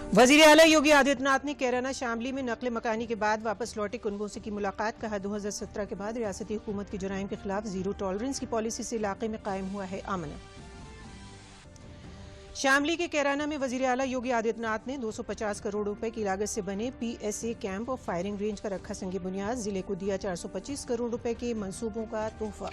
वजीर आला योगी आदित्यनाथ ने कैराना शामली में नकल मकानी के बाद वापस लौटे कुनबों से की मुलाकात। कहा 2017 के बाद रियासती हुकूमत की जुराइम के खिलाफ जीरो टॉलरेंस की पॉलिसी से इलाके में कायम हुआ है अमन। शामली के कैराना में वजीर आला योगी आदित्यनाथ ने 250 करोड़ रुपए की लागत से बने PSA कैंप और फायरिंग रेंज का रखा संग बुनियाद। जिले को दिया 425 करोड़ रुपए के मंसूबों का तोहफा।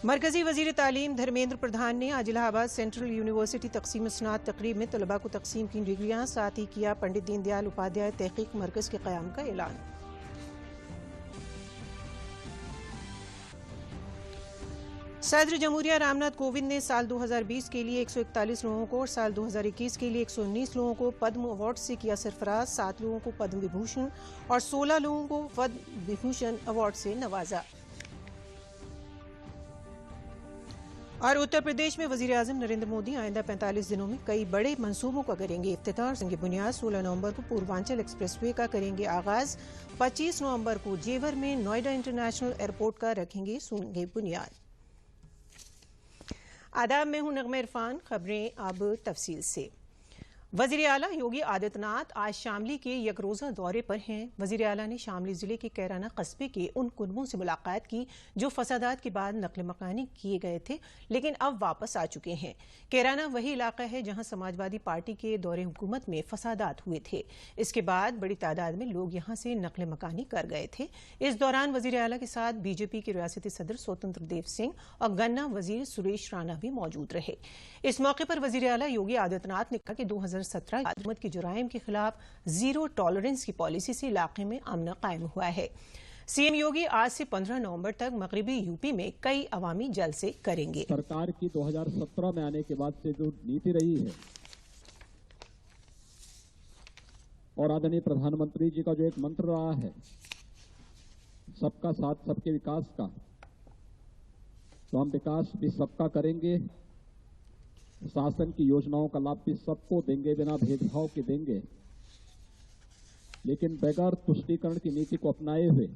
मरकजी वजीर तालीम धर्मेंद्र प्रधान ने आज इलाहाबाद सेंट्रल यूनिवर्सिटी तकसीम स्नात तकरीब में तलबा को तकसीम की डिग्रियां, साथ ही किया पंडित दीनदयाल उपाध्याय तहकीक मरकज के क़याम का ऐलान। सदर जमहूरिया रामनाथ कोविंद ने साल 2020 के लिए 141 लोगों को और साल 2021 के लिए 119 लोगों को पद्म अवार्ड से किया सरफराज। 7 लोगों को पद्म विभूषण और 16 लोगों को पद्म विभूषण अवार्ड से नवाजा। और उत्तर प्रदेश में वजीर आजम नरेंद्र मोदी आइंदा 45 दिनों में कई बड़े मंसूबों का करेंगे इफ्तिताह। संग बुनियाद 16 नवंबर को पूर्वांचल एक्सप्रेसवे का करेंगे आगाज। 25 नवंबर को जेवर में नोएडा इंटरनेशनल एयरपोर्ट का रखेंगे संग बुनियाद। आदाब, मैं हूं नगमा इरफान। खबरें अब तफसील से। वजीर आला योगी आदित्यनाथ आज शामली के एक रोजा दौरे पर हैं। वजीर आला ने शामली जिले के कैराना कस्बे के उन कुनबों से मुलाकात की जो फसादात के बाद नकल मकानी किए गए थे लेकिन अब वापस आ चुके हैं। कैराना वही इलाका है जहां समाजवादी पार्टी के दौरे हुकूमत में फसादात हुए थे। इसके बाद बड़ी तादाद में लोग यहां से नकल मकानी कर गए थे। इस दौरान वजीर आला के साथ बीजेपी के रियासती सदर स्वतंत्र देव सिंह और गन्ना वजीर सुरेश राणा भी मौजूद रहे। इस मौके पर वजीर आला योगी आदित्यनाथ ने कहा कि 2017 हुकूमत की जुराइम के खिलाफ जीरो टॉलरेंस की पॉलिसी से इलाके में अमन कायम हुआ है। सीएम योगी आज से 15 नवंबर तक मगरबी यूपी में कई अवामी जलसे करेंगे। सरकार की 2017 में आने के बाद से जो नीति रही है और आदरणीय प्रधानमंत्री जी का जो एक मंत्र रहा है सबका साथ सबके विकास का, तो हम विकास भी सबका करेंगे, शासन की योजनाओं का लाभ भी सबको देंगे, बिना भेदभाव के देंगे, लेकिन बगैर तुष्टीकरण की नीति को अपनाए हुए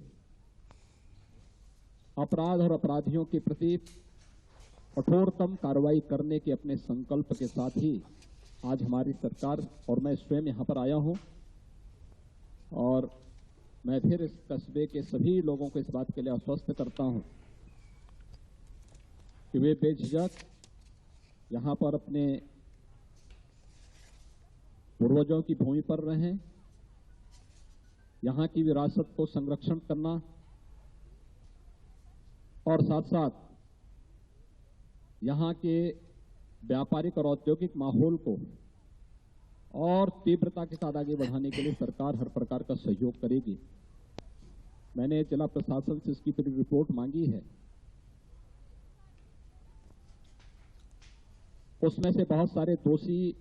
अपराध और अपराधियों के प्रति कठोरतम कार्रवाई करने के अपने संकल्प के साथ ही आज हमारी सरकार और मैं स्वयं यहां पर आया हूं। और मैं फिर इस कस्बे के सभी लोगों को इस बात के लिए आश्वस्त करता हूं कि वे बेझिझक यहां पर अपने पूर्वजों की भूमि पर रहें। यहां की विरासत को संरक्षण करना और साथ साथ यहां के व्यापारिक और औद्योगिक माहौल को और तीव्रता के साथ आगे बढ़ाने के लिए सरकार हर प्रकार का सहयोग करेगी। मैंने जिला प्रशासन से इसकी पूरी रिपोर्ट मांगी है। उसमें से बहुत सारे दोषी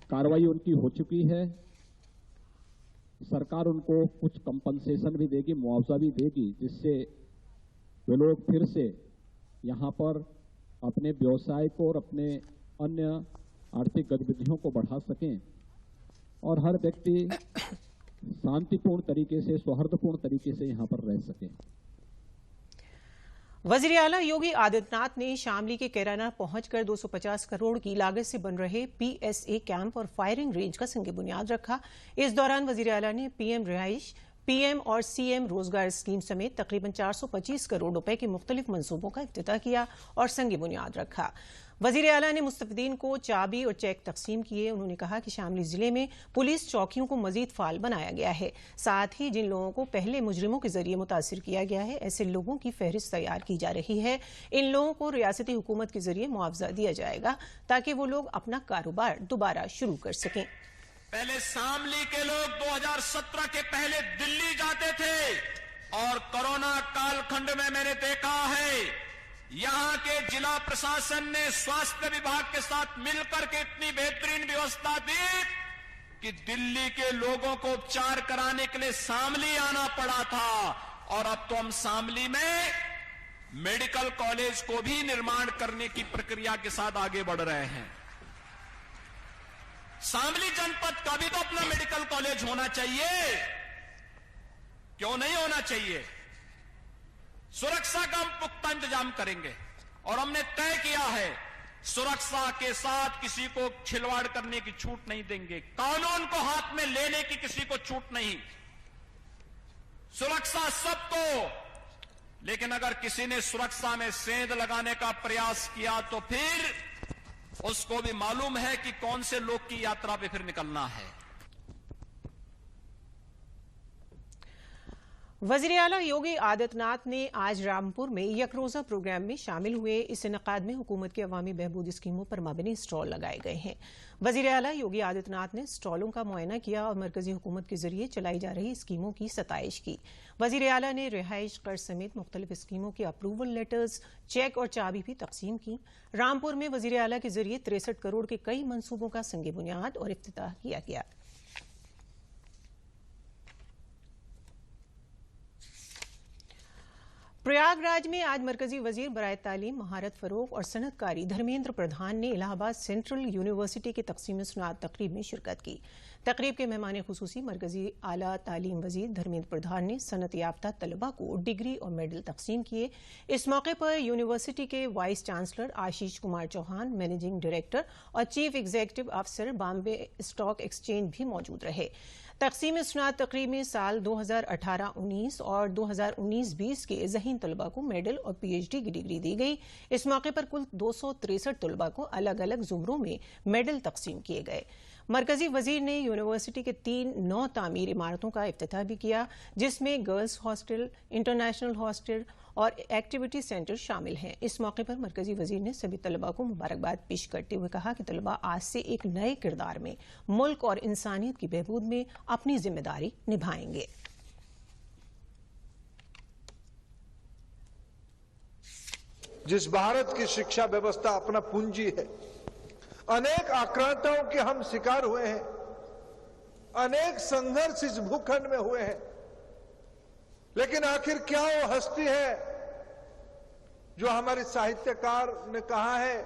कार्रवाई उनकी हो चुकी है। सरकार उनको कुछ कंपनसेशन भी देगी, मुआवजा भी देगी, जिससे वे लोग फिर से यहां पर अपने व्यवसाय को और अपने अन्य आर्थिक गतिविधियों को बढ़ा सकें और हर व्यक्ति शांतिपूर्ण तरीके से, सौहार्दपूर्ण तरीके से यहां पर रह सके। वजीर आला योगी आदित्यनाथ ने शामली के कैराना पहुंचकर 250 करोड़ की लागत से बन रहे PSA कैंप और फायरिंग रेंज का संग बुनियाद रखा। इस दौरान वजीर आला ने PM रिहाइश, PM और CM रोजगार स्कीम समेत तकरीबन 425 करोड़ रुपए के मुख्तलिफ मंसूबों का इफ्तिताह किया और संग बुनियाद रखा। वजीर आला ने मुस्तफीदीन को चाबी और चेक तकसीम किए। उन्होंने कहा कि शामली जिले में पुलिस चौकियों को मजीद फाल बनाया गया है। साथ ही जिन लोगों को पहले मुजरिमों के जरिए मुतासिर किया गया है, ऐसे लोगों की फहरिस्त तैयार की जा रही है। इन लोगों को रियासती हुकूमत के जरिए मुआवजा दिया जाएगा ताकि वो लोग अपना कारोबार दोबारा शुरू कर सकें। पहले शामली के लोग 2017 के पहले दिल्ली जाते थे और कोरोना कालखंड में मैंने देखा है यहां के जिला प्रशासन ने स्वास्थ्य विभाग के साथ मिलकर के इतनी बेहतरीन व्यवस्था दी कि दिल्ली के लोगों को उपचार कराने के लिए शामली आना पड़ा था। और अब तो हम शामली में मेडिकल कॉलेज को भी निर्माण करने की प्रक्रिया के साथ आगे बढ़ रहे हैं। शामली जनपद का भी तो अपना मेडिकल कॉलेज होना चाहिए, क्यों नहीं होना चाहिए? सुरक्षा का हम पुख्ता इंतजाम करेंगे। और हमने तय किया है सुरक्षा के साथ किसी को खिलवाड़ करने की छूट नहीं देंगे, कानून को हाथ में लेने की किसी को छूट नहीं। सुरक्षा सबको, लेकिन अगर किसी ने सुरक्षा में सेंध लगाने का प्रयास किया तो फिर उसको भी मालूम है कि कौन से लोग की यात्रा पे फिर निकलना है। वज़ीर आला योगी आदित्यनाथ ने आज रामपुर में यकरोजा प्रोग्राम में शामिल हुए। इस इनेकाद में हुकूमत की अवामी बहबूद स्कीमों पर मबनी स्टॉल लगाए गए हैं। वज़ीर आला योगी आदित्यनाथ ने स्टॉलों का मुआयना किया और मरकजी हुकूमत के जरिए चलाई जा रही स्कीमों की सताइश की। वज़ीर आला ने रिहाइश कर्ज समेत मुख्तलिफ स्कीमों के अप्रूवल लेटर्स, चेक और चाबी भी तकसीम की। रामपुर में वज़ीर आला के जरिए 63 करोड़ के कई मनसूबों का संग बुनियाद और इफ्तिताह किया गया। प्रयागराज में आज मरकजी वजीर बराए तालीम, महारत फरोग और सनतकारी धर्मेंद्र प्रधान ने इलाहाबाद सेंट्रल यूनिवर्सिटी की तकसीम सुनात तकरीब में शिरकत की। तकरीब के मेहमान खुसूसी मरकजी आला तालीम वजीर धर्मेंद्र प्रधान ने सनत याफ्ता तलबा को डिग्री और मेडल तकसीम किए। इस मौके पर यूनिवर्सिटी के vice chancellor Ashish Kumar Chauhan, managing director और चीफ एग्जीक्यूटिव अफसर बॉम्बे स्टॉक एक्सचेंज भी मौजूद रहे। तकसीम सुनात तकरीब में साल 2018-19 और 2019-20 के ज़हीन तलबा को मेडल और PhD की डिग्री दी गई। इस मौके पर कुल 263 तलबा को अलग अलग जुमरों में मेडल तकसीम किए गए। मरकजी वजीर ने यूनिवर्सिटी के 3 नौ तामीर इमारतों का इफ्तिताह भी किया, जिसमें गर्ल्स हॉस्टल, इंटरनेशनल हॉस्टल और एक्टिविटी सेंटर शामिल हैं। इस मौके पर मरकजी वजीर ने सभी तलबा को मुबारकबाद पेश करते हुए कहा कि तलबा आज से एक नए किरदार में मुल्क और इंसानियत की बहबूद में अपनी जिम्मेदारी निभाएंगे। जिस भारत की शिक्षा व्यवस्था अपना पूंजी है, अनेक आक्रांताओं के हम शिकार हुए हैं, अनेक संघर्ष इस भूखंड में हुए हैं, लेकिन आखिर क्या वो हस्ती है जो हमारे साहित्यकार ने कहा है,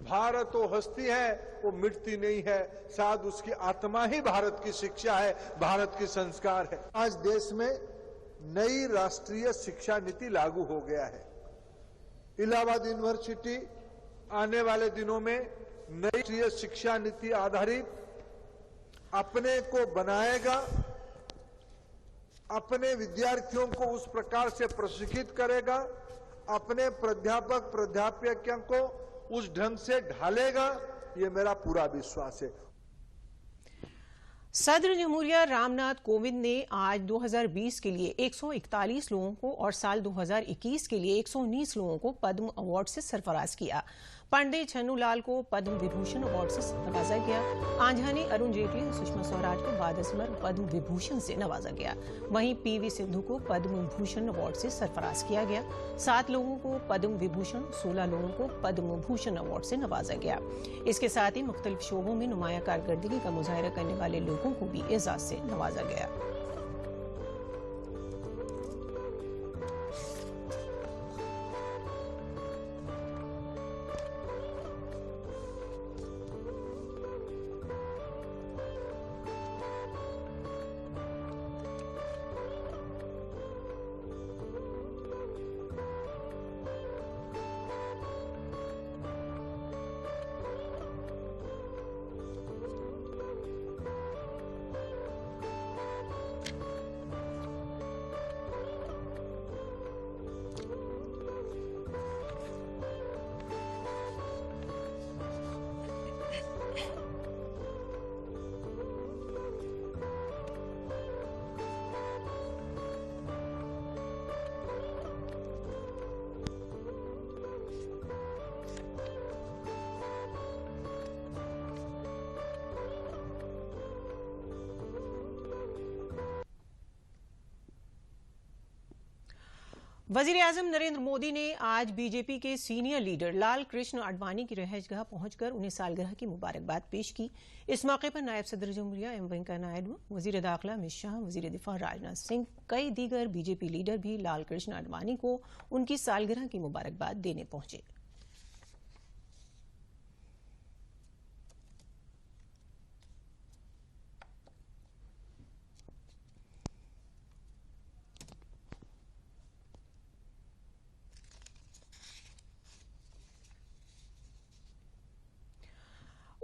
भारत वो हस्ती है, वो मिटती नहीं है, शायद उसकी आत्मा ही भारत की शिक्षा है, भारत की संस्कार है। आज देश में नई राष्ट्रीय शिक्षा नीति लागू हो गया है। इलाहाबाद यूनिवर्सिटी आने वाले दिनों में नई राष्ट्रीय शिक्षा नीति आधारित अपने को बनाएगा, अपने विद्यार्थियों को उस प्रकार से प्रशिक्षित करेगा, अपने प्राध्यापक प्राध्यापिका को उस ढंग से ढालेगा, ये मेरा पूरा विश्वास है। सदर जमहूरिया रामनाथ कोविंद ने आज 2020 के लिए 141 लोगों को और साल 2021 के लिए 119 लोगों को पद्म अवार्ड से सरफराज किया। पंडित छन्नूलाल को पद्म विभूषण अवार्ड से नवाजा गया। आंझानी अरुण जेटली और सुषमा स्वराज को बादस्मर पद्म विभूषण से नवाजा गया। वहीं PV सिंधु को पद्म भूषण अवार्ड से सरफराज किया गया। 7 लोगों को पद्म विभूषण, 16 लोगों को पद्म भूषण अवार्ड से नवाजा गया। इसके साथ ही मुख्तलिफ शोबों में नुमाया कारकर्दगी का मुजाहरा करने वाले लोगों को भी एजाज से नवाजा गया। वज़ीर-ए-आज़म नरेंद्र मोदी ने आज बीजेपी के सीनियर लीडर लाल कृष्ण आडवाणी की रहायशगाह पहुंचकर उन्हें सालगिरह की मुबारकबाद पेश की। इस मौके पर नायब सदर जमहूरिया एम वेंकैया नायडू, वज़ीर दाखिला अमित शाह, वज़ीर दिफा राजनाथ सिंह, कई दीगर बीजेपी लीडर भी लाल कृष्ण आडवाणी को उनकी सालगिरह की मुबारकबाद देने पहुंचे।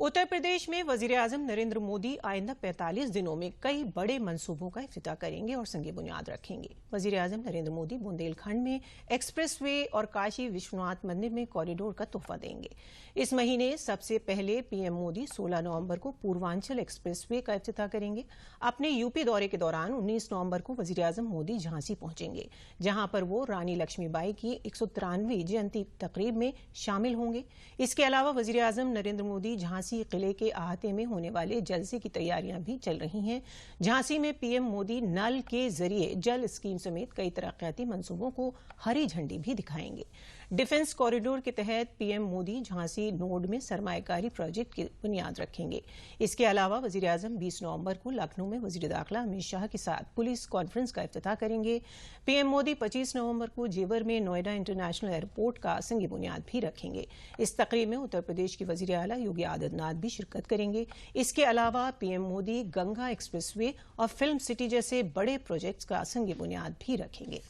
उत्तर प्रदेश में वजीर-ए-आजम नरेंद्र मोदी आइंदा 45 दिनों में कई बड़े मंसूबों का इफ्तिताह करेंगे और संग बुनियाद रखेंगे। वजीर-ए-आजम नरेंद्र मोदी बुंदेलखंड में एक्सप्रेसवे और काशी विश्वनाथ मंदिर में कॉरिडोर का तोहफा देंगे। इस महीने सबसे पहले पीएम मोदी 16 नवंबर को पूर्वांचल एक्सप्रेसवे का इफ्तिताह करेंगे। अपने यूपी दौरे के दौरान 19 नवंबर को वजीर-ए-आजम मोदी झांसी पहुंचेंगे, जहां पर वो रानी लक्ष्मीबाई की 193वीं जयंती तकरीब में शामिल होंगे। इसके अलावा वजीर-ए-आजम नरेंद्र मोदी झांसी किले के अहाते में होने वाले जलसे की तैयारियां भी चल रही हैं। झांसी में पीएम मोदी नल के जरिए जल स्कीम समेत कई तरक्याती मंसूबों को हरी झंडी भी दिखाएंगे। डिफेंस कॉरिडोर के तहत पीएम मोदी झांसी नोड में सरमायाकारी प्रोजेक्ट की बुनियाद रखेंगे। इसके अलावा वजीर-ए-आजम 20 नवंबर को लखनऊ में वजीर दाखिला अमित शाह के साथ पुलिस कॉन्फ्रेंस का इफ्तिताह करेंगे। पीएम मोदी 25 नवंबर को जेवर में नोएडा इंटरनेशनल एयरपोर्ट का संग बुनियाद भी रखेंगे। इस तकरीब में उत्तर प्रदेश के वजीर आला योगी आदित्यनाथ भी शिरकत करेंगे। इसके अलावा पीएम मोदी गंगा एक्सप्रेसवे और फिल्म सिटी जैसे बड़े प्रोजेक्ट्स का संग बुनियाद भी रखेंगे।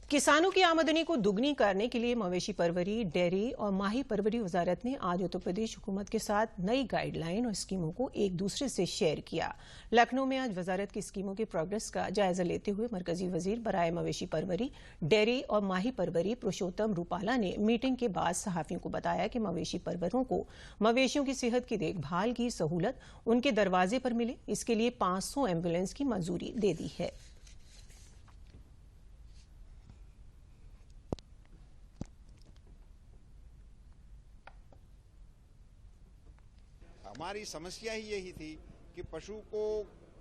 किसानों की आमदनी को दुगनी करने के लिए मवेशी परवरी, डेयरी और माही परवरी वजारत ने आज उत्तर प्रदेश हुकूमत के साथ नई गाइडलाइन और स्कीमों को एक दूसरे से शेयर किया। लखनऊ में आज वजारत की स्कीमों के प्रोग्रेस का जायजा लेते हुए मरकजी वजीर बराए मवेशी परवरी, डेयरी और माही परवरी पुरुषोत्तम रूपाला ने मीटिंग के बाद सहाफियों को बताया कि मवेशी परवरों को मवेशियों की सेहत की देखभाल की सहूलत उनके दरवाजे पर मिले, इसके लिए 500 एम्बुलेंस की मंजूरी दे दी है। हमारी समस्या ही यही थी कि पशु को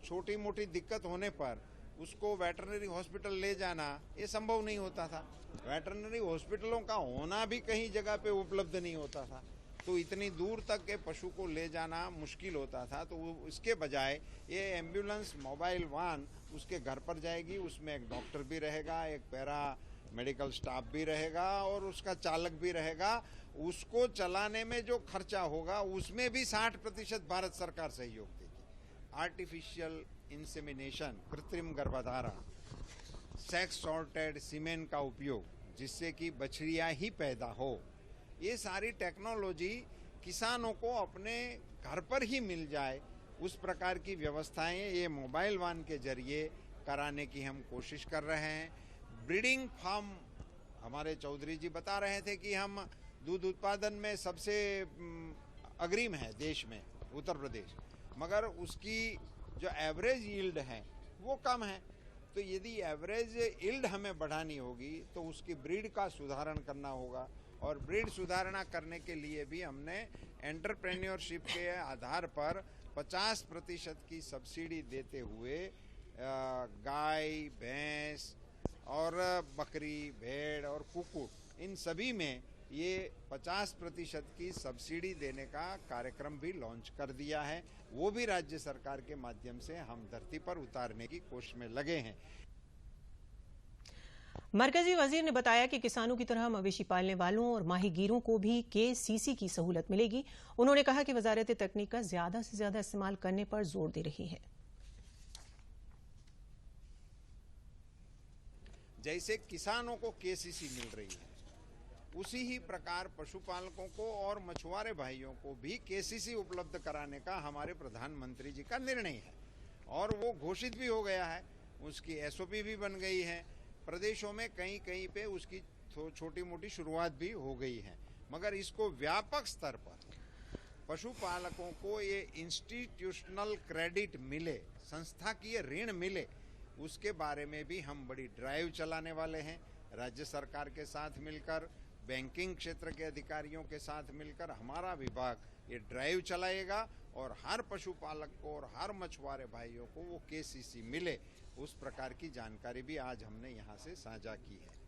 छोटी मोटी दिक्कत होने पर उसको वेटरनरी हॉस्पिटल ले जाना ये संभव नहीं होता था। वेटरनरी हॉस्पिटलों का होना भी कहीं जगह पे उपलब्ध नहीं होता था, तो इतनी दूर तक के पशु को ले जाना मुश्किल होता था। तो इसके बजाय ये एम्बुलेंस मोबाइल वाहन उसके घर पर जाएगी, उसमें एक डॉक्टर भी रहेगा, एक पैरा मेडिकल स्टाफ भी रहेगा और उसका चालक भी रहेगा। उसको चलाने में जो खर्चा होगा उसमें भी 60% भारत सरकार सहयोग देगी। आर्टिफिशियल इंसेमिनेशन, कृत्रिम गर्भधारण, सेक्स सॉर्टेड सीमेन का उपयोग जिससे कि बछड़ियां ही पैदा हो, ये सारी टेक्नोलॉजी किसानों को अपने घर पर ही मिल जाए, उस प्रकार की व्यवस्थाएं ये मोबाइल वाहन के जरिए कराने की हम कोशिश कर रहे हैं। ब्रीडिंग फार्म, हमारे चौधरी जी बता रहे थे कि हम दूध उत्पादन में सबसे अग्रिम है देश में उत्तर प्रदेश, मगर उसकी जो एवरेज यील्ड है वो कम है। तो यदि एवरेज यील्ड हमें बढ़ानी होगी तो उसकी ब्रीड का सुधारण करना होगा, और ब्रीड सुधारणा करने के लिए भी हमने एंटरप्रेन्योरशिप के आधार पर 50% की सब्सिडी देते हुए गाय, भैंस और बकरी, भेड़ और कुक्कुट, इन सभी में ये 50% की सब्सिडी देने का कार्यक्रम भी लॉन्च कर दिया है। वो भी राज्य सरकार के माध्यम से हम धरती पर उतारने की कोशिश में लगे हैं। मरकजी वजीर ने बताया कि किसानों की तरह मवेशी पालने वालों और माहीगीरों को भी KCC की सहूलत मिलेगी। उन्होंने कहा कि वजारत तकनीक का ज्यादा से ज्यादा इस्तेमाल करने पर जोर दे रही है। जैसे किसानों को KCC मिल रही है, उसी ही प्रकार पशुपालकों को और मछुआरे भाइयों को भी KCC उपलब्ध कराने का हमारे प्रधानमंत्री जी का निर्णय है, और वो घोषित भी हो गया है। उसकी SOP भी बन गई है। प्रदेशों में कहीं कहीं पे उसकी छोटी मोटी शुरुआत भी हो गई है, मगर इसको व्यापक स्तर पर पशुपालकों को ये इंस्टीट्यूशनल क्रेडिट मिले, संस्थाकीय ऋण मिले, उसके बारे में भी हम बड़ी ड्राइव चलाने वाले हैं। राज्य सरकार के साथ मिलकर, बैंकिंग क्षेत्र के अधिकारियों के साथ मिलकर हमारा विभाग ये ड्राइव चलाएगा, और हर पशुपालक को और हर मछुआरे भाइयों को वो KCC मिले, उस प्रकार की जानकारी भी आज हमने यहाँ से साझा की है।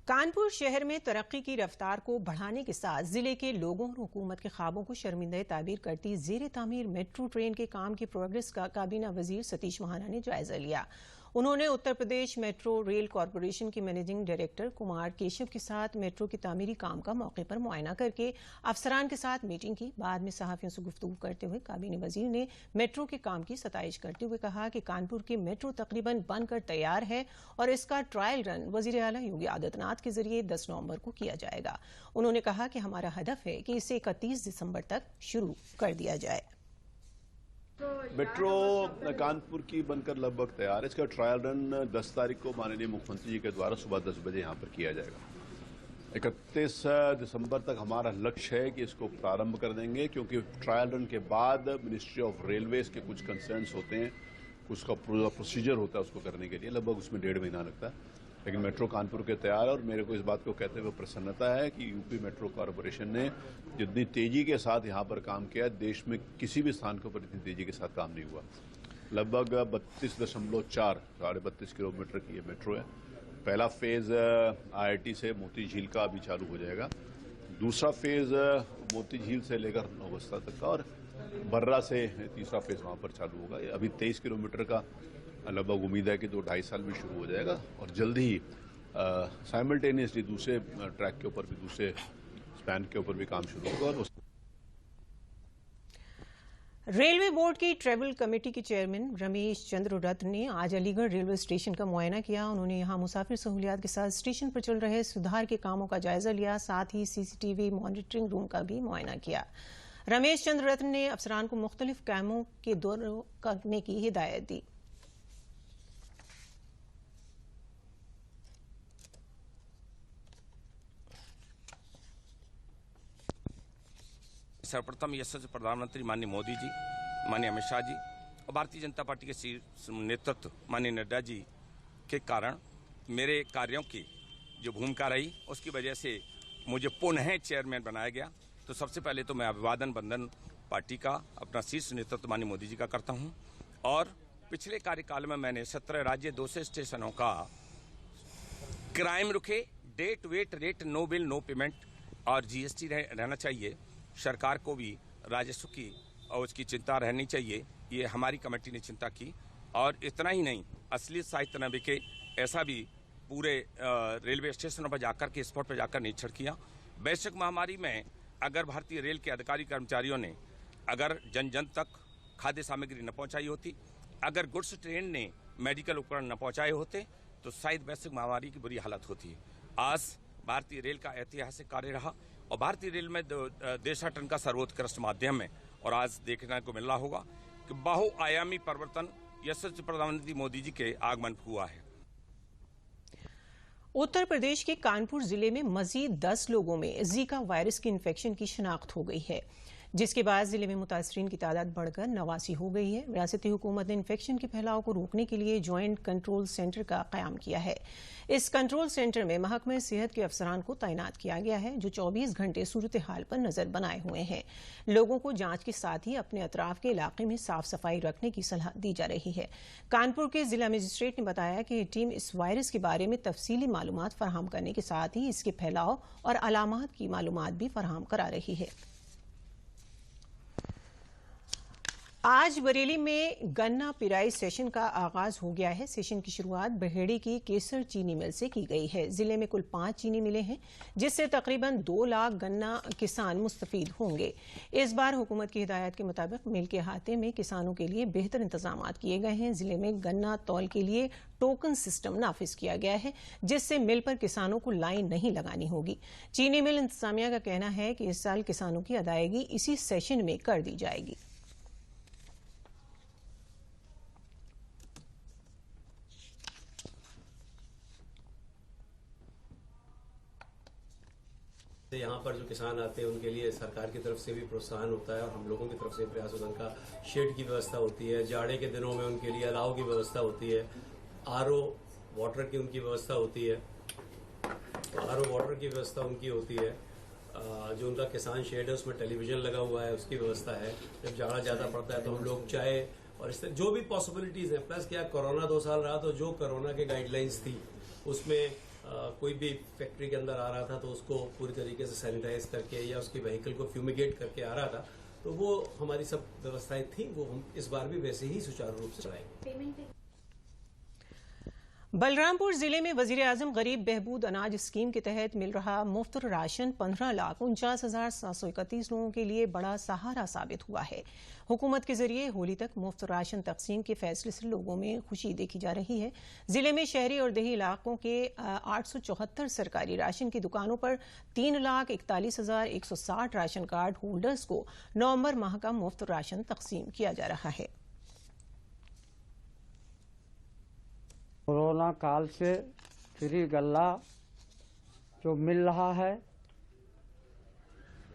कानपुर शहर में तरक्की की रफ्तार को बढ़ाने के साथ जिले के लोगों और हुकूमत के ख्वाबों को शर्मिंदा ताबीर करती जेर तामीर मेट्रो ट्रेन के काम की प्रोग्रेस का काबीना वजीर सतीश महाना ने जायजा लिया। उन्होंने Uttar Pradesh metro rail corporation के मैनेजिंग डायरेक्टर कुमार केशव के साथ मेट्रो के तामीरी काम का मौके पर मुआयना करके अफसरान के साथ मीटिंग की। बाद में सहाफियों से गुफ्तगू करते हुए काबीना वजीर ने मेट्रो के काम की सताइश करते हुए कहा कि कानपुर के मेट्रो तकरीबन बनकर तैयार है और इसका ट्रायल रन वजीर आला योगी आदित्यनाथ के जरिए 10 नवंबर को किया जाएगा। उन्होंने कहा कि हमारा हदफ है कि इसे 31 दिसंबर तक शुरू कर दिया जाए। मेट्रो कानपुर की बनकर लगभग तैयार है। इसका ट्रायल रन 10 तारीख को माननीय मुख्यमंत्री जी के द्वारा सुबह 10 बजे यहाँ पर किया जाएगा। 31 दिसंबर तक हमारा लक्ष्य है कि इसको प्रारंभ कर देंगे, क्योंकि ट्रायल रन के बाद मिनिस्ट्री ऑफ रेलवेज के कुछ कंसर्न्स होते हैं, उसका पूरा प्रोसीजर होता है उसको करने के लिए, लगभग उसमें 1.5 महीना लगता है। लेकिन मेट्रो कानपुर के तैयार है और मेरे को इस बात को कहते हुए प्रसन्नता है कि यूपी मेट्रो कॉरपोरेशन ने जितनी तेजी के साथ यहाँ पर काम किया, देश में किसी भी स्थान के ऊपर इतनी तेजी के साथ काम नहीं हुआ। लगभग 32.4 32 किलोमीटर की ये मेट्रो है। पहला फेज IIT से मोती झील का अभी चालू हो जाएगा। दूसरा फेज मोती झील से लेकर नौबस्ता तक का, और बर्रा से तीसरा फेज वहाँ पर चालू होगा। अभी 23 किलोमीटर का लगभग उम्मीद है कि 2-2.5 साल में शुरू हो जाएगा और जल्द ही साइमल्टेनियसली दूसरे ट्रैक के ऊपर भी, दूसरे स्पैन के ऊपर भी काम शुरू होगा। रेलवे बोर्ड की ट्रैवल कमेटी के चेयरमैन रमेश चंद्र रत्न ने आज अलीगढ़ रेलवे स्टेशन का मुआयना किया। उन्होंने यहां मुसाफिर सहूलियात के साथ स्टेशन पर चल रहे सुधार के कामों का जायजा लिया, साथ ही CCTV मॉनिटरिंग रूम का भी मुआयना किया। रमेश चंद्र रत्न ने अफसरान को मुख्तलिफ कामों के दौरे करने की हिदायत दी। सर्वप्रथम यशस्वी प्रधानमंत्री माननीय मोदी जी, माननीय अमित शाह जी और भारतीय जनता पार्टी के शीर्ष नेतृत्व माननीय नड्डा जी के कारण मेरे कार्यों की जो भूमिका रही, उसकी वजह से मुझे पुनः चेयरमैन बनाया गया। तो सबसे पहले तो मैं अभिवादन बंधन पार्टी का, अपना शीर्ष नेतृत्व माननीय मोदी जी का करता हूँ। और पिछले कार्यकाल में मैंने 17 राज्य 200 स्टेशनों का क्राइम रुके, डेट वेट रेट, नो बिल नो पेमेंट और GST रहना चाहिए। सरकार को भी राजस्व की और उसकी चिंता रहनी चाहिए, ये हमारी कमेटी ने चिंता की। और इतना ही नहीं, असली साहित्य न बिके ऐसा भी पूरे रेलवे स्टेशनों पर जाकर के स्पॉट पर जाकर निरीक्षण किया। वैश्विक महामारी में अगर भारतीय रेल के अधिकारी कर्मचारियों ने अगर जन जन तक खाद्य सामग्री न पहुंचाई होती, अगर गुड्स ट्रेन ने मेडिकल उपकरण न पहुंचाए होते, तो शायद वैश्विक महामारी की बुरी हालत होती है। आज भारतीय रेल का ऐतिहासिक कार्य रहा और भारतीय रेल में देशाटन का सर्वोत्कृष्ट माध्यम है। और आज देखने को मिल रहा होगा कि बहुआयामी परिवर्तन यशस्वी प्रधानमंत्री मोदी जी के आगमन हुआ है। उत्तर प्रदेश के कानपुर जिले में मजीद 10 लोगों में जीका वायरस की इन्फेक्शन की शिनाख्त हो गई है, जिसके बाद जिले में मुतासरीन की तादाद बढ़कर 89 हो गई है। रियासती हुकूमत ने इन्फेक्शन के फैलाव को रोकने के लिए ज्वाइंट कंट्रोल सेंटर का क़याम किया है। इस कंट्रोल सेंटर में महकमे सेहत के अफसरान को तैनात किया गया है, जो 24 घंटे सूरत हाल पर नजर बनाए हुए हैं। लोगों को जांच के साथ ही अपने अतराफ के इलाके में साफ सफाई रखने की सलाह दी जा रही है। कानपुर के जिला मजिस्ट्रेट ने बताया कि टीम इस वायरस के बारे में तफसीली मालूमात फराहम करने के साथ ही इसके फैलाव और अलामात की मालूमात भी फराहम करा रही है। आज बरेली में गन्ना पिराई सेशन का आगाज हो गया है। सेशन की शुरुआत बहेड़ी की केसर चीनी मिल से की गई है। जिले में कुल 5 चीनी मिलें हैं, जिससे तकरीबन 2 लाख गन्ना किसान मुस्तफीद होंगे। इस बार हुकूमत की हिदायत के मुताबिक मिल के अहाते में किसानों के लिए बेहतर इंतजाम किए गए हैं। जिले में गन्ना तौल के लिए टोकन सिस्टम नाफिज किया गया है, जिससे मिल पर किसानों को लाइन नहीं लगानी होगी। चीनी मिल इंतजामिया का कहना है कि इस साल किसानों की अदायगी इसी सेशन में कर दी जाएगी। यहाँ पर जो किसान आते हैं उनके लिए सरकार की तरफ से भी प्रोत्साहन होता है और हम लोगों की तरफ से प्रयास होता है। उनका शेड की व्यवस्था होती है, जाड़े के दिनों में उनके लिए अलाव की व्यवस्था होती है, RO वाटर की उनकी व्यवस्था होती है, RO वाटर की व्यवस्था उनकी होती है। जो उनका किसान शेड है उसमें टेलीविजन लगा हुआ है, उसकी व्यवस्था है। जब जाड़ा ज़्यादा पड़ता है तो हम लोग चाय और इस तरह जो भी पॉसिबिलिटीज़ हैं, प्लस क्या कोरोना 2 साल रहा तो जो कोरोना के गाइडलाइंस थी उसमें कोई भी फैक्ट्री के अंदर आ रहा था तो उसको पूरी तरीके से सैनिटाइज करके या उसकी व्हीकल को फ्यूमिगेट करके आ रहा था, तो वो हमारी सब व्यवस्थाएं थी, वो हम इस बार भी वैसे ही सुचारू रूप से चलाएंगे। बलरामपुर जिले में वजीर-ए-आजम गरीब बहबूद अनाज स्कीम के तहत मिल रहा मुफ्त राशन 15,49,731 लोगों के लिए बड़ा सहारा साबित हुआ है। हुकूमत के जरिए होली तक मुफ्त राशन तकसीम के फैसले से लोगों में खुशी देखी जा रही है। जिले में शहरी और देही इलाकों के 874 सरकारी राशन की दुकानों पर 3,41,160 राशन कार्ड होल्डर्स को नवंबर माह का मुफ्त राशन तकसीम किया जा रहा है। कोरोना काल से फ्री गल्ला जो मिल रहा है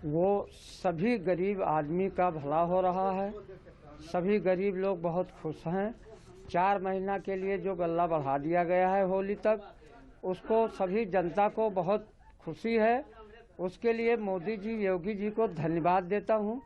वो सभी गरीब आदमी का भला हो रहा है। सभी गरीब लोग बहुत खुश हैं। 4 महीना के लिए जो गल्ला बढ़ा दिया गया है होली तक, उसको सभी जनता को बहुत खुशी है। उसके लिए मोदी जी, योगी जी को धन्यवाद देता हूँ।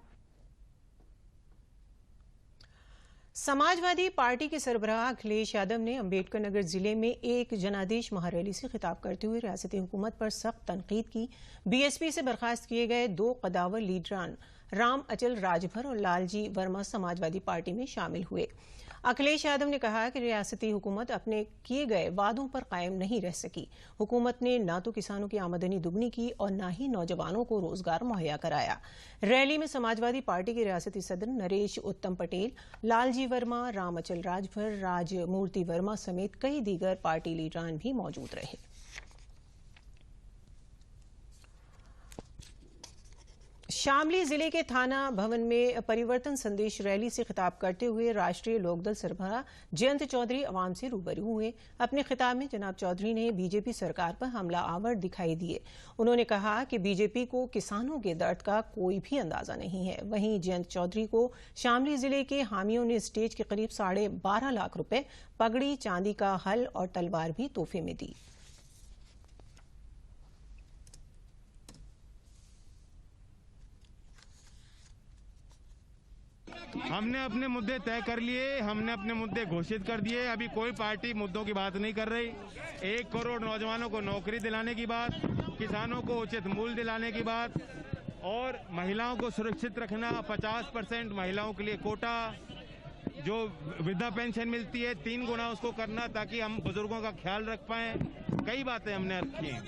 समाजवादी पार्टी के सरबराह अखिलेश यादव ने अंबेडकर नगर जिले में एक जनादेश महारैली से खिताब करते हुए रियासती हुकूमत पर सख्त तनकीद की। बीएसपी से बर्खास्त किए गए 2 कदावर लीडरान राम अचल राजभर और लालजी वर्मा समाजवादी पार्टी में शामिल हुए। अखिलेश यादव ने कहा कि रियासती हुकूमत अपने किए गए वादों पर कायम नहीं रह सकी। हुकूमत ने न तो किसानों की आमदनी दुगनी की और न ही नौजवानों को रोजगार मुहैया कराया। रैली में समाजवादी पार्टी के रियासती सदर नरेश उत्तम पटेल, लालजी वर्मा, राम अचल राजभर, राजमूर्ति वर्मा समेत कई दीगर पार्टी लीडरान भी मौजूद रहे। शामली जिले के थाना भवन में परिवर्तन संदेश रैली से खिताब करते हुए राष्ट्रीय लोकदल सरबराह जयंत चौधरी अवाम से रूबरू हुए। अपने खिताब में जनाब चौधरी ने बीजेपी सरकार पर हमला आवर दिखाई दिए। उन्होंने कहा कि बीजेपी को किसानों के दर्द का कोई भी अंदाजा नहीं है। वहीं जयंत चौधरी को शामली जिले के हामियों ने स्टेज के करीब 12.5 लाख रुपए, पगड़ी, चांदी का हल और तलवार भी तोहफे में दी। हमने अपने मुद्दे तय कर लिए, हमने अपने मुद्दे घोषित कर दिए। अभी कोई पार्टी मुद्दों की बात नहीं कर रही। 1 करोड़ नौजवानों को नौकरी दिलाने की बात, किसानों को उचित मूल्य दिलाने की बात और महिलाओं को सुरक्षित रखना, 50% महिलाओं के लिए कोटा, जो वृद्धा पेंशन मिलती है 3 गुना उसको करना ताकि हम बुजुर्गों का ख्याल रख पाएं। कई बातें हमने रखी हैं।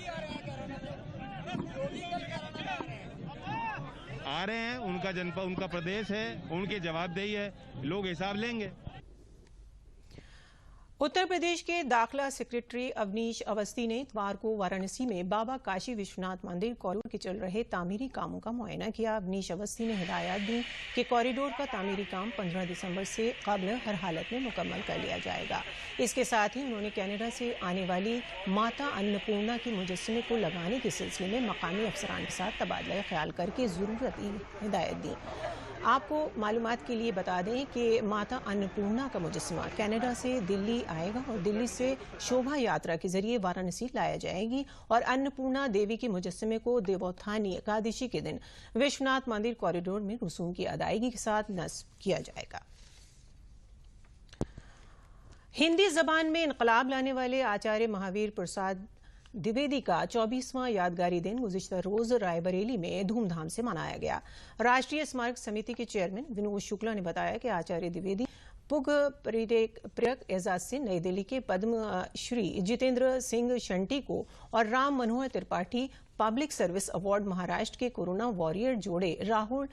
आ रहे हैं, उनका जनपद, उनका प्रदेश है, उनकी जवाबदेही है, लोग हिसाब लेंगे। उत्तर प्रदेश के दाखिला सेक्रेटरी अवनीश अवस्थी ने इतवार को वाराणसी में बाबा काशी विश्वनाथ मंदिर कॉरिडोर के चल रहे तामीरी कामों का मुआयना किया। अवनीश अवस्थी ने हिदायत दी कि कॉरिडोर का तामीरी काम 15 दिसंबर से कबल हर हालत में मुकम्मल कर लिया जाएगा। इसके साथ ही उन्होंने कनाडा से आने वाली माता अन्नपूर्णा के मुजस्समे को लगाने के सिलसिले में मकामी अफसरान के साथ तबादला ख्याल करके जरूरत की हिदायत दी। आपको मालूमात के लिए बता दें कि माता अन्नपूर्णा का मुजस्समा कनाडा से दिल्ली आएगा और दिल्ली से शोभा यात्रा के जरिए वाराणसी लाया जाएगी और अन्नपूर्णा देवी के मुजस्समे को देवोत्थानी एकादशी के दिन विश्वनाथ मंदिर कॉरिडोर में रसूम की अदायगी के साथ नस्ब किया जाएगा। हिंदी जबान में इनकलाब लाने वाले आचार्य महावीर प्रसाद द्विवेदी का 24वां यादगारी दिन गुज़िश्ता रोज रायबरेली में धूमधाम से मनाया गया। राष्ट्रीय स्मारक समिति के चेयरमैन विनोद शुक्ला ने बताया कि आचार्य द्विवेदी पुग प्रेरक एजाज से नई दिल्ली के पद्म श्री जितेंद्र सिंह शंटी को और Ram Manohar Tripathi public service award Maharashtra के कोरोना वॉरियर जोड़े राहुल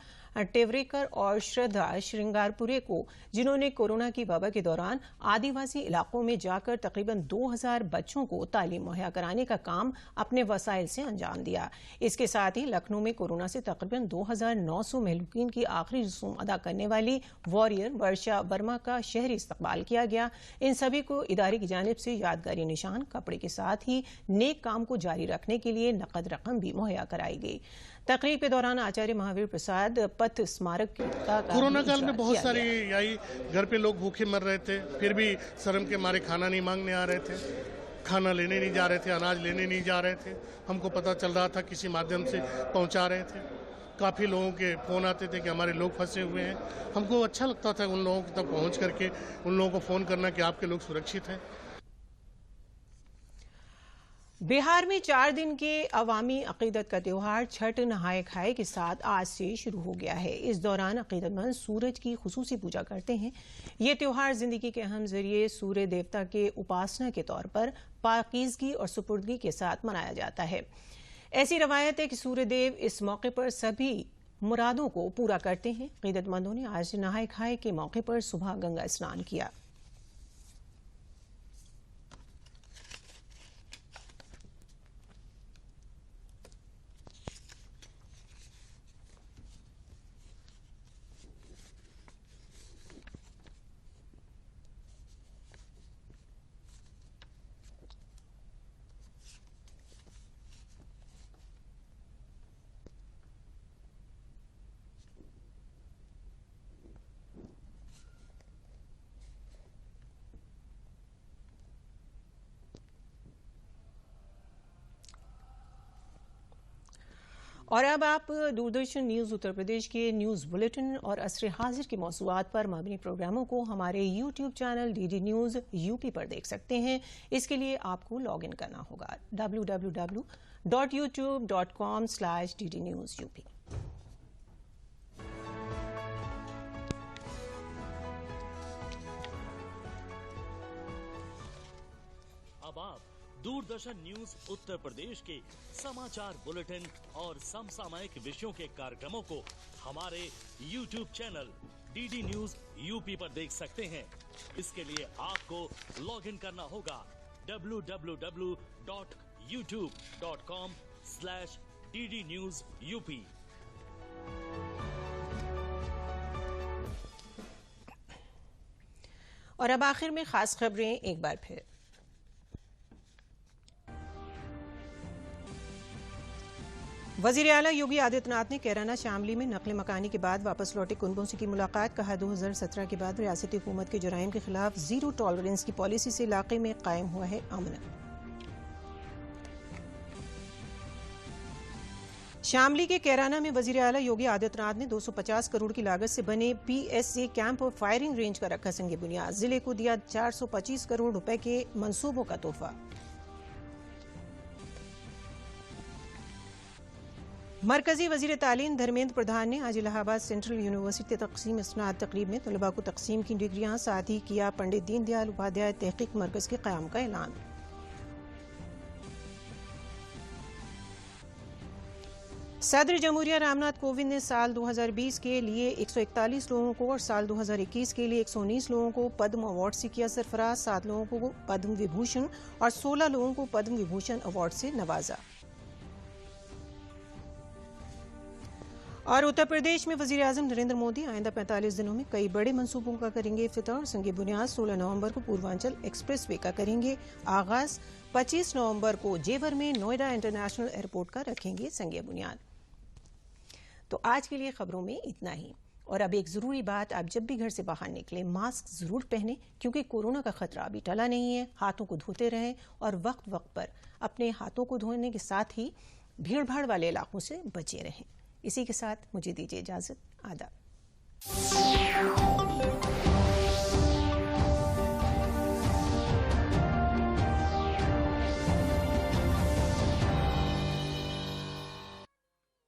टेवरेकर और श्रद्धा श्रृंगारपुरे को, जिन्होंने कोरोना की वबा के दौरान आदिवासी इलाकों में जाकर तकरीबन 2000 बच्चों को तालीम मुहैया कराने का काम अपने वसाइल से अंजाम दिया। इसके साथ ही लखनऊ में कोरोना से तकरीबन 2900 महलूकीन की आखिरी रसूम अदा करने वाली वॉरियर वर्षा वर्मा का शहरी इस्तकबाल किया गया। इन सभी को इदारे की जानिब से यादगारी निशान, कपड़े के साथ ही नेक काम को जारी रखने के लिए नकद रकम भी मुहैया कराई गई। तकरीब के दौरान आचार्य महावीर प्रसाद पथ स्मारक का कोरोना काल में बहुत सारी आई, घर पे लोग भूखे मर रहे थे, फिर भी शर्म के मारे खाना नहीं मांगने आ रहे थे, खाना लेने नहीं जा रहे थे, अनाज लेने नहीं जा रहे थे। हमको पता चल रहा था, किसी माध्यम से पहुंचा रहे थे। काफ़ी लोगों के फ़ोन आते थे कि हमारे लोग फंसे हुए हैं। हमको अच्छा लगता था उन लोगों तक पहुँच करके उन लोगों को फ़ोन करना कि आपके लोग सुरक्षित हैं। बिहार में 4 दिन के अवामी अकीदत का त्यौहार छठ नहाए खाए के साथ आज से शुरू हो गया है। इस दौरान अकीदतमंद सूरज की खुसूसी पूजा करते हैं। ये त्यौहार जिंदगी के अहम जरिए सूर्य देवता के उपासना के तौर पर पाकीज़गी और सुपुर्दगी के साथ मनाया जाता है। ऐसी रवायत है कि सूर्य देव इस मौके पर सभी मुरादों को पूरा करते हैं। अकीदतमंदों ने आज नहाए खाए के मौके पर सुबह गंगा स्नान किया। और अब आप दूरदर्शन न्यूज़ उत्तर प्रदेश के न्यूज़ बुलेटिन और असर हाजिर के मौज़ूआत पर मबनी प्रोग्रामों को हमारे YouTube channel DD news UP पर देख सकते हैं। इसके लिए आपको लॉग इन करना होगा www.youtube.com/ddnewsup। अब आप दूरदर्शन न्यूज उत्तर प्रदेश के समाचार बुलेटिन और समसामयिक विषयों के कार्यक्रमों को हमारे YouTube channel DD news UP पर देख सकते हैं। इसके लिए आपको लॉग इन करना होगा www.youtube.com/ddnewsup। और अब आखिर में खास खबरें एक बार फिर। वजीर आला योगी आदित्यनाथ ने कैराना शामली में नकल मकानी के बाद वापस लौटे कुनबों से की मुलाकात। कहा 2017 के बाद रियासती हुकूमत के जराइम के खिलाफ जीरो टॉलरेंस की पॉलिसी से इलाके में कायम हुआ है अमन। शामली के कैराना में वजीर आला योगी आदित्यनाथ ने 250 करोड़ की लागत से बने PSA कैंप और फायरिंग रेंज का रखा संग बुनियाद। जिले को दिया 425 करोड़ रुपए के मंसूबों का तोहफा। मरकजी वजीर तालीम धर्मेंद्र प्रधान ने आज इलाहाबाद सेंट्रल यूनिवर्सिटी तकसीम स्नात तकरीब में तलबा को तकसीम की डिग्रियां, साथ ही किया पंडित दीनदयाल उपाध्याय तहकीक मरकज के क़याम का ऐलान। सदर जमहूरिया रामनाथ कोविंद ने साल 2020 के लिए 141 लोगों को और साल 2021 के लिए 119 लोगों को पद्म अवार्ड से किया सरफराज। 7 लोगों को पद्म विभूषण और 16 लोगों को पद्म विभूषण अवार्ड से नवाजा। और उत्तर प्रदेश में वजीर आजम नरेंद्र मोदी आइंदा 45 दिनों में कई बड़े मंसूबों का करेंगे इफ्तिताह। संग बुनियाद 16 नवंबर को पूर्वांचल एक्सप्रेसवे का करेंगे आगाज। 25 नवंबर को जेवर में नोएडा इंटरनेशनल एयरपोर्ट का रखेंगे संग बुनियाद। तो आज के लिए खबरों में इतना ही। और अब एक जरूरी बात, आप जब भी घर से बाहर निकले मास्क जरूर पहने, क्योंकि कोरोना का खतरा अभी टला नहीं है। हाथों को धोते रहें और वक्त वक्त पर अपने हाथों को धोने के साथ ही भीड़ भाड़ वाले इलाकों से बचे रहें। इसी के साथ मुझे दीजिए इजाजत। आदाब।